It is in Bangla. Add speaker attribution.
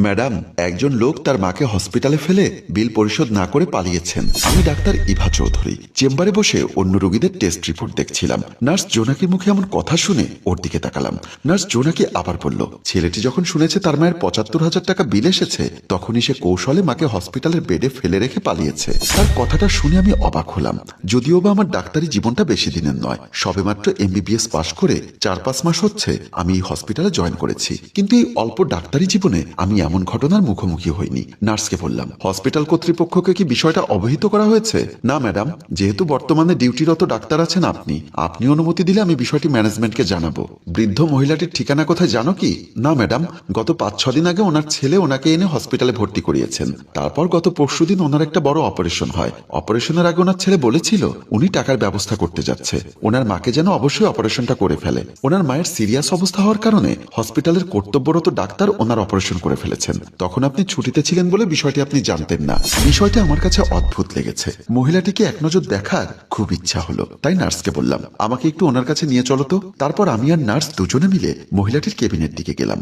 Speaker 1: ম্যাডাম, একজন লোক তার মাকে হসপিটালে ফেলে বিল পরিশোধ না করে পালিয়েছেন। আমি ডাক্তার ইভা চৌধুরী, চেম্বারে বসে অন্য রোগীদের টেস্ট রিপোর্ট দেখছিলাম। নার্স জোনাকির মুখে এমন কথা শুনে ওর দিকে তাকালাম। নার্স জোনাকি আবার বলল, ছেলেটি যখন শুনেছে তার মায়ের ৭৫,০০০ টাকা বিল এসেছে, তখনই সে কৌশলে মাকে হসপিটালের বেডে ফেলে রেখে পালিয়েছে। তার কথাটা শুনে আমি অবাক হলাম। যদিও বা আমার ডাক্তারি জীবনটা বেশি দিনের নয়, সবেমাত্র MBBS পাশ করে ৪-৫ মাস হচ্ছে আমি এই হসপিটালে জয়েন করেছি, কিন্তু এই অল্প ডাক্তারি জীবনে আমি এমন ঘটনার মুখোমুখি হইনি। নার্সকে বললাম, হসপিটাল কর্তৃপক্ষকে কি বিষয়টা অবহিত করা হয়েছে? না ম্যাডাম, যেহেতু বর্তমানে ডিউটিরত ডাক্তার আছেন আপনি অনুমতি দিলে আমি বিষয়টি ম্যানেজমেন্টকে জানাবো। বৃদ্ধ মহিলাটির ঠিকানা কোথায় জানো কি? না ম্যাডাম, গত ৫-৬ দিন আগে ওনার ছেলে ওনাকে এনে হসপিটালে ভর্তি করিয়েছেন। তারপর গত পরশুদিন ওনার একটা বড় অপারেশন হয়। অপারেশনের আগে ওনার ছেলে বলেছিল উনি টাকার ব্যবস্থা করতে যাচ্ছে, ওনার মাকে যেন অবশ্যই অপারেশনটা করে ফেলে। ওনার মায়ের সিরিয়াস অবস্থা হওয়ার কারণে হসপিটালের কর্তব্যরত ডাক্তার ওনার অপারেশন করে ফেলেছেন। তখন আপনি ছুটিতে ছিলেন বলে বিষয়টি আপনি জানতেন না। বিষয়টা আমার কাছে অদ্ভুত লেগেছে। মহিলাটিকে এক নজর দেখার খুব ইচ্ছা হলো, তাই নার্সকে বললাম, আমাকে একটু ওনার কাছে নিয়ে চলো তো। তারপর আমি আর নার্স দুজনে মিলে মহিলাটির কেবিনের দিকে গেলাম।